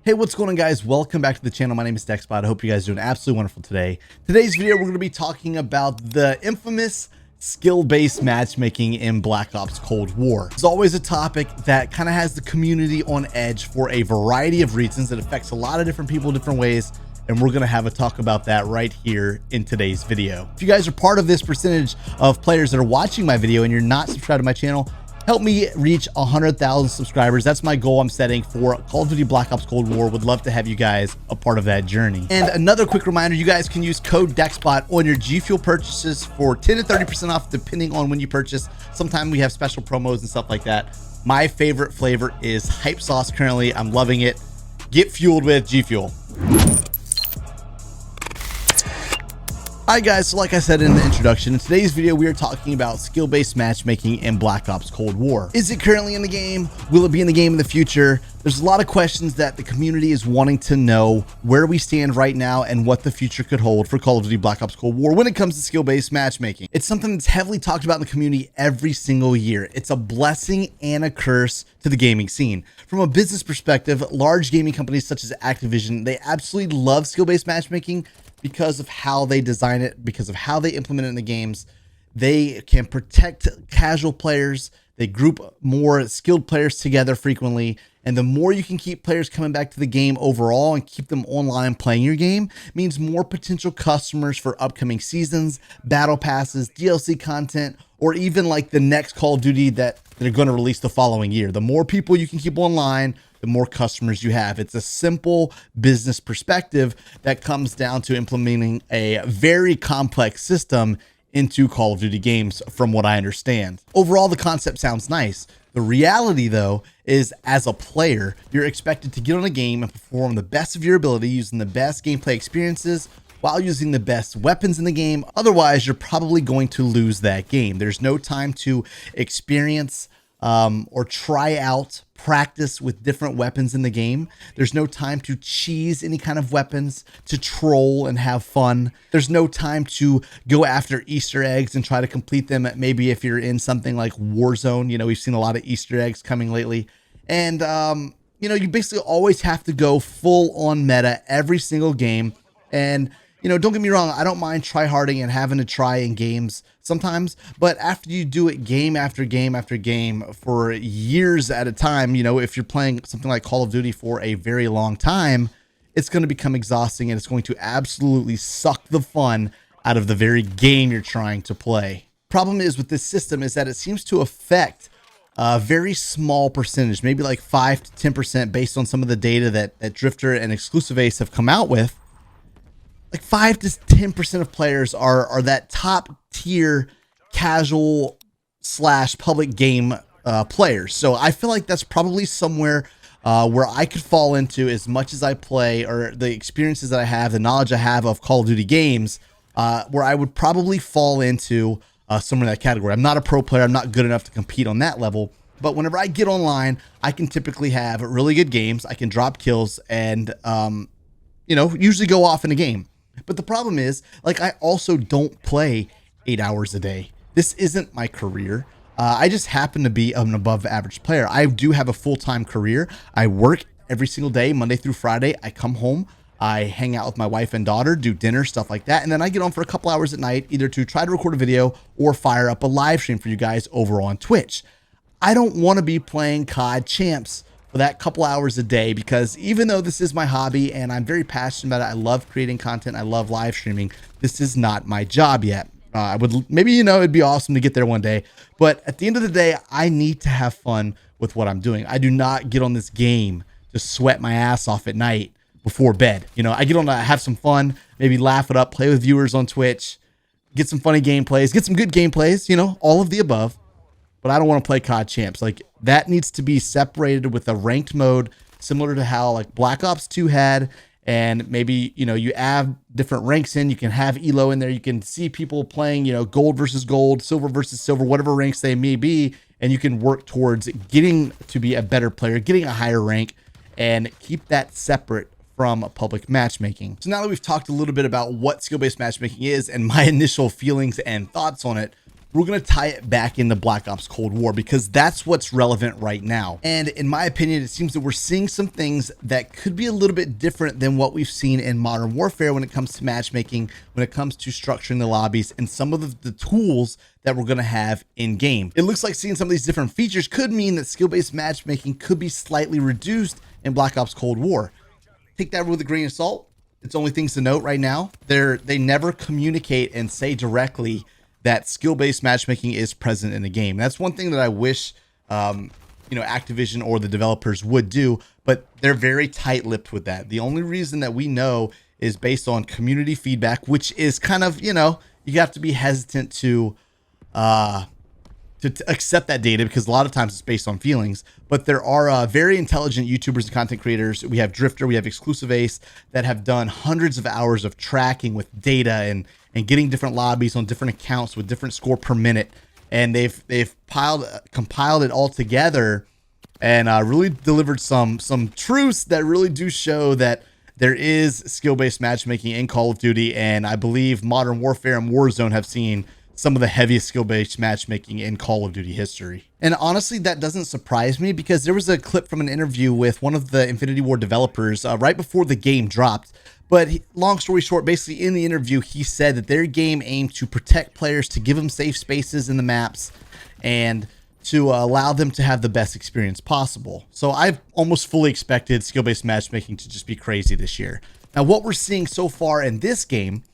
Hey, what's going on, guys? Welcome back to the channel. My name is Dexbot. I hope you guys are doing absolutely wonderful today. Today's video, we're going to be talking about the infamous skill-based matchmaking in Black Ops Cold War. It's always a topic that kind of has the community on edge for a variety of reasons. It affects a lot of different people different ways, and we're going to have a talk about that right here in today's video. If you guys are part of this percentage of players that are watching my video and you're not subscribed to my channel, help me reach 100,000 subscribers. That's my goal I'm setting for Call of Duty Black Ops Cold War. Would love to have you guys a part of that journey. And another quick reminder, you guys can use code DEXBOT on your G Fuel purchases for 10 to 30% off depending on when you purchase. Sometimes we have special promos and stuff like that. My favorite flavor is Hype Sauce currently. I'm loving it. Get fueled with G Fuel. Hi guys, so like I said in the introduction, in today's video we are talking about skill-based matchmaking in Black Ops Cold War. Is it currently in the game? Will it be in the game in the future? There's a lot of questions that the community is wanting to know where we stand right now and what the future could hold for Call of Duty Black Ops Cold War when it comes to skill-based matchmaking. It's something that's heavily talked about in the community every single year. It's a blessing and a curse to the gaming scene. From a business perspective, large gaming companies such as Activision, they absolutely love skill-based matchmaking because of how they design it, because of how they implement it in the games. They can protect casual players. They group more skilled players together frequently. And the more you can keep players coming back to the game overall and keep them online playing your game means more potential customers for upcoming seasons, battle passes, DLC content, or even like the next Call of Duty that they're going to release the following year. The more people you can keep online, the more customers you have. It's a simple business perspective that comes down to implementing a very complex system into Call of Duty games, from what I understand. Overall, the concept sounds nice. The reality, though, is as a player, you're expected to get on a game and perform the best of your ability using the best gameplay experiences while using the best weapons in the game. Otherwise, you're probably going to lose that game. There's no time to experience or try out, practice with different weapons in the game. There's no time to cheese any kind of weapons, to troll and have fun. There's no time to go after Easter eggs and try to complete them. Maybe if you're in something like Warzone, you know, we've seen a lot of Easter eggs coming lately. And, you know, you basically always have to go full on meta every single game. And, you know, don't get me wrong, I don't mind tryharding and having to try in games sometimes, but after you do it game after game after game for years at a time, you know, if you're playing something like Call of Duty for a very long time, it's going to become exhausting and it's going to absolutely suck the fun out of the very game you're trying to play. Problem is with this system is that it seems to affect a very small percentage, maybe like 5 to 10% based on some of the data that Drifter and Exclusive Ace have come out with. Like 5 to 10% of players are that top tier casual / public game players. So I feel like that's probably somewhere where I could fall into as much as I play, or the experiences that I have, the knowledge I have of Call of Duty games, where I would probably fall into somewhere in that category. I'm not a pro player. I'm not good enough to compete on that level. But whenever I get online, I can typically have really good games. I can drop kills and, you know, usually go off in a game. But the problem is, like, I also don't play 8 hours a day. This isn't my career. I just happen to be an above average player. I do have a full-time career. I work every single day, Monday through Friday. I come home, I hang out with my wife and daughter, do dinner, stuff like that. And then I get on for a couple hours at night, either to try to record a video or fire up a live stream for you guys over on Twitch. I don't want to be playing COD Champs for that couple hours a day, because even though this is my hobby and I'm very passionate about it, I love creating content, I love live streaming, this is not my job yet. I would maybe, you know, it'd be awesome to get there one day, but at the end of the day, I need to have fun with what I'm doing. I do not get on this game to sweat my ass off at night before bed. You know, I get on to have some fun, maybe laugh it up, play with viewers on Twitch, get some funny gameplays, get some good gameplays, you know, all of the above. But I don't want to play COD Champs. Like, that needs to be separated with a ranked mode, similar to how like Black Ops 2 had. And maybe, you know, you add different ranks in, you can have Elo in there. You can see people playing, you know, gold versus gold, silver versus silver, whatever ranks they may be. And you can work towards getting to be a better player, getting a higher rank, and keep that separate from public matchmaking. So now that we've talked a little bit about what skill-based matchmaking is and my initial feelings and thoughts on it, we're going to tie it back into Black Ops Cold War because that's what's relevant right now. And in my opinion, it seems that we're seeing some things that could be a little bit different than what we've seen in Modern Warfare when it comes to matchmaking, when it comes to structuring the lobbies, and some of the tools that we're going to have in game. It looks like seeing some of these different features could mean that skill-based matchmaking could be slightly reduced in Black Ops Cold War. Take that with a grain of salt. It's only things to note right now. They never communicate and say directly that skill-based matchmaking is present in the game. That's one thing that I wish, Activision or the developers would do, but they're very tight-lipped with that. The only reason that we know is based on community feedback, which is kind of, you have to be hesitant to accept that data because a lot of times it's based on feelings. But there are very intelligent YouTubers and content creators. We have Drifter, we have Exclusive Ace that have done hundreds of hours of tracking with data and getting different lobbies on different accounts with different score per minute. And they've compiled it all together and really delivered some truths that really do show that there is skill-based matchmaking in Call of Duty. And I believe Modern Warfare and Warzone have seen some of the heaviest skill-based matchmaking in Call of Duty history. And honestly, that doesn't surprise me because there was a clip from an interview with one of the Infinity Ward developers right before the game dropped. But long story short, basically in the interview, he said that their game aimed to protect players, to give them safe spaces in the maps, and to allow them to have the best experience possible. So I've almost fully expected skill-based matchmaking to just be crazy this year. Now, what we're seeing so far in this game,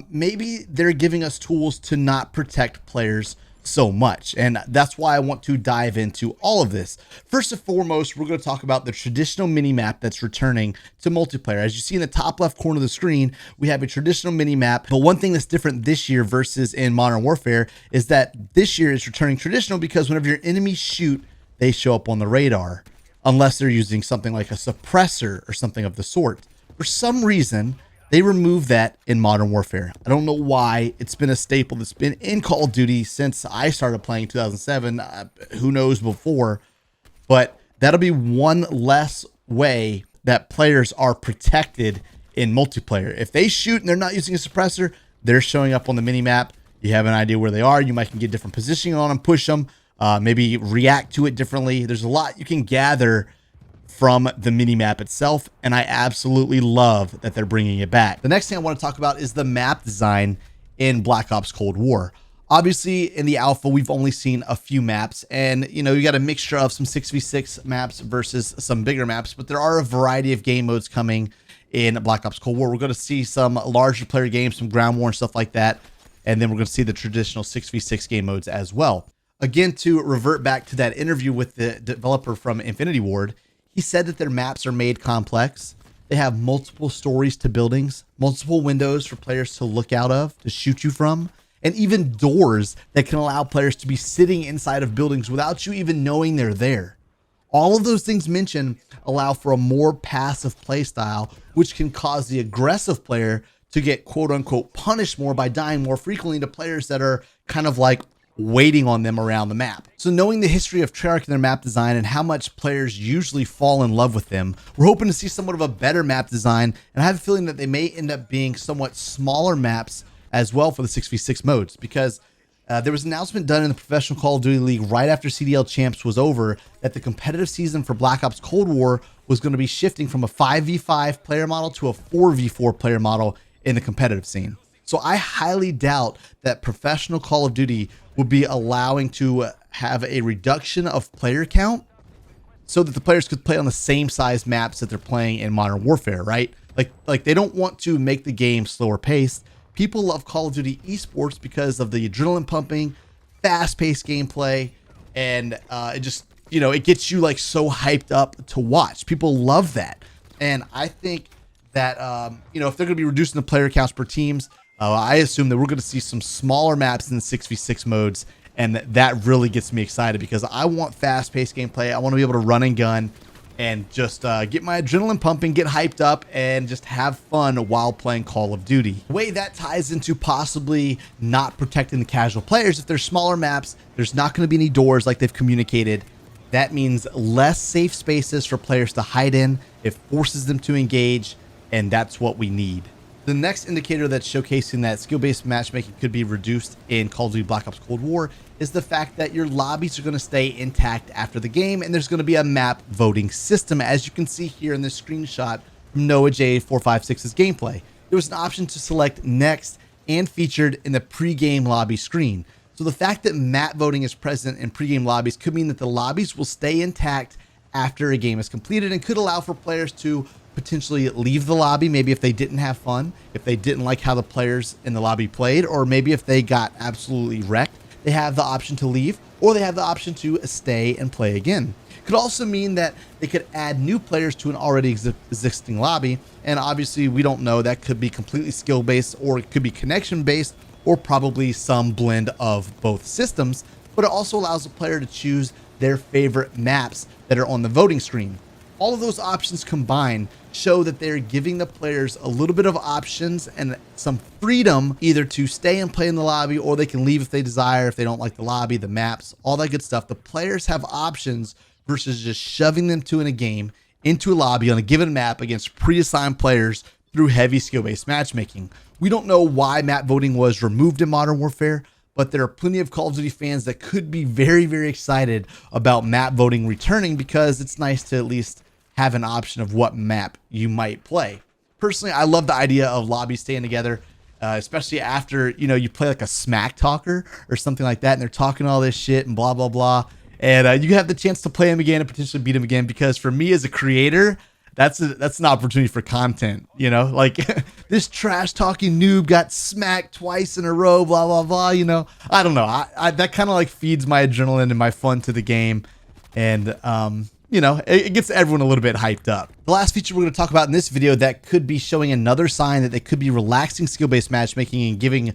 maybe they're giving us tools to not protect players so much. And that's why I want to dive into all of this. First and foremost, we're going to talk about the traditional mini-map that's returning to multiplayer. As you see in the top left corner of the screen, we have a traditional mini-map. But one thing that's different this year versus in Modern Warfare is that this year it's returning traditional because whenever your enemies shoot, they show up on the radar, unless they're using something like a suppressor or something of the sort. For some reason, they removed that in Modern Warfare. I don't know why. It's been a staple that's been in Call of Duty since I started playing in 2007. Who knows before? But that'll be one less way that players are protected in multiplayer. If they shoot and they're not using a suppressor, they're showing up on the minimap. You have an idea where they are. You might can get different positioning on them, push them, maybe react to it differently. There's a lot you can gather from the mini-map itself, and I absolutely love that they're bringing it back. The next thing I want to talk about is the map design in Black Ops Cold War. Obviously, in the alpha, we've only seen a few maps, and you got a mixture of some 6v6 maps versus some bigger maps, but there are a variety of game modes coming in Black Ops Cold War. We're going to see some larger player games, some ground war and stuff like that, and then we're going to see the traditional 6v6 game modes as well. Again, to revert back to that interview with the developer from Infinity Ward, he said that their maps are made complex. They have multiple stories to buildings, multiple windows for players to look out of, to shoot you from, and even doors that can allow players to be sitting inside of buildings without you even knowing they're there. All of those things mentioned allow for a more passive play style, which can cause the aggressive player to get quote unquote punished more by dying more frequently to players that are kind of like waiting on them around the map. So knowing the history of Treyarch and their map design and how much players usually fall in love with them, we're hoping to see somewhat of a better map design, and I have a feeling that they may end up being somewhat smaller maps as well for the 6v6 modes, because there was an announcement done in the Professional Call of Duty League right after CDL Champs was over that the competitive season for Black Ops Cold War was going to be shifting from a 5v5 player model to a 4v4 player model in the competitive scene. So I highly doubt that Professional Call of Duty would be allowing to have a reduction of player count so that the players could play on the same size maps that they're playing in Modern Warfare, right? Like they don't want to make the game slower paced. People love Call of Duty esports because of the adrenaline pumping, fast paced gameplay, and it just, it gets you like so hyped up to watch. People love that. And I think that, if they're going to be reducing the player counts per teams, I assume that we're going to see some smaller maps in the 6v6 modes, and that really gets me excited because I want fast-paced gameplay. I want to be able to run and gun and just get my adrenaline pumping, get hyped up, and just have fun while playing Call of Duty. The way that ties into possibly not protecting the casual players, if there's smaller maps, there's not going to be any doors like they've communicated. That means less safe spaces for players to hide in. It forces them to engage, and that's what we need. The next indicator that's showcasing that skill-based matchmaking could be reduced in Call of Duty Black Ops Cold War is the fact that your lobbies are going to stay intact after the game, and there's going to be a map voting system, as you can see here in this screenshot from Noah J456's gameplay. There was an option to select next and featured in the pre-game lobby screen. So the fact that map voting is present in pre-game lobbies could mean that the lobbies will stay intact after a game is completed, and could allow for players to potentially leave the lobby, maybe if they didn't have fun, if they didn't like how the players in the lobby played, or maybe if they got absolutely wrecked, they have the option to leave, or they have the option to stay and play again. It could also mean that they could add new players to an already existing lobby, and obviously we don't know, that could be completely skill based, or it could be connection based, or probably some blend of both systems. But it also allows the player to choose their favorite maps that are on the voting screen. All of those options combined show that they're giving the players a little bit of options and some freedom, either to stay and play in the lobby, or they can leave if they desire, if they don't like the lobby, the maps, all that good stuff. The players have options versus just shoving them in a game, into a lobby on a given map against pre-assigned players through heavy skill-based matchmaking. We don't know why map voting was removed in Modern Warfare, but there are plenty of Call of Duty fans that could be very, very excited about map voting returning, because it's nice to at least have an option of what map you might play. Personally, I love the idea of lobbies staying together, especially after, you play like a smack talker or something like that, and they're talking all this shit and blah, blah, blah. And you have the chance to play them again and potentially beat them again, because for me as a creator, that's an opportunity for content, like this trash talking noob got smacked twice in a row, blah, blah, blah, I don't know. I that kind of like feeds my adrenaline and my fun to the game. And, it gets everyone a little bit hyped up. The last feature we're going to talk about in this video that could be showing another sign that they could be relaxing skill-based matchmaking and giving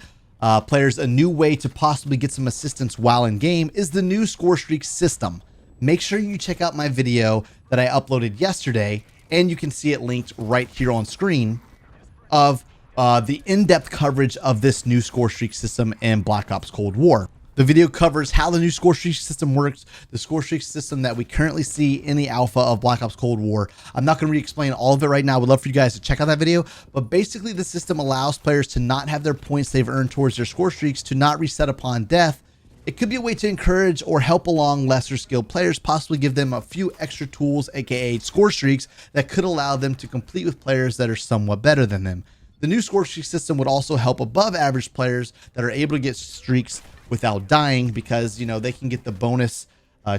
players a new way to possibly get some assistance while in game is the new score streak system. Make sure you check out my video that I uploaded yesterday, and you can see it linked right here on screen, of the in-depth coverage of this new score streak system in Black Ops Cold War. The video covers how the new score streak system works, the score streak system that we currently see in the alpha of Black Ops Cold War. I'm not going to re-explain all of it right now. I would love for you guys to check out that video. But basically, the system allows players to not have their points they've earned towards their score streaks to not reset upon death. It could be a way to encourage or help along lesser skilled players, possibly give them a few extra tools, aka score streaks, that could allow them to complete with players that are somewhat better than them. The new score streak system would also help above average players that are able to get streaks without dying, because they can get the bonus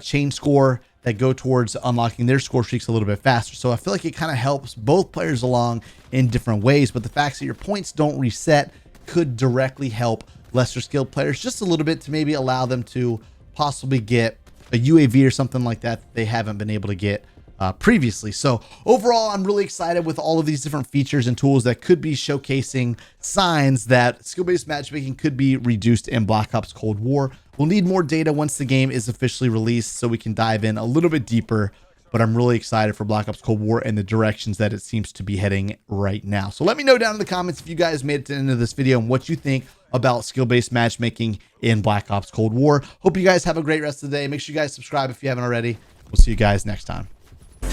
chain score that go towards unlocking their score streaks a little bit faster. So I feel like it kind of helps both players along in different ways, but the fact that your points don't reset could directly help lesser skilled players just a little bit, to maybe allow them to possibly get a UAV or something like that they haven't been able to get previously. So overall, I'm really excited with all of these different features and tools that could be showcasing signs that skill-based matchmaking could be reduced in Black Ops Cold War. We'll need more data once the game is officially released, so we can dive in a little bit deeper, but I'm really excited for Black Ops Cold War and the directions that it seems to be heading right now. So let me know down in the comments if you guys made it to the end of this video and what you think about skill-based matchmaking in Black Ops Cold War. Hope you guys have a great rest of the day. Make sure you guys subscribe if you haven't already. We'll see you guys next time.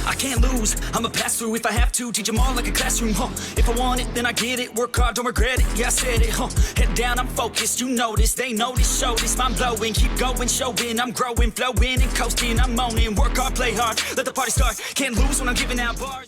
I can't lose, I'ma pass through if I have to. Teach them all like a classroom, If I want it, then I get it. Work hard, don't regret it, yeah, I said it, Head down, I'm focused, you know this. They know this, show this, mind blowing. Keep going, showing, I'm growing, flowing and coasting. I'm owning, work hard, play hard, let the party start. Can't lose when I'm giving out bars.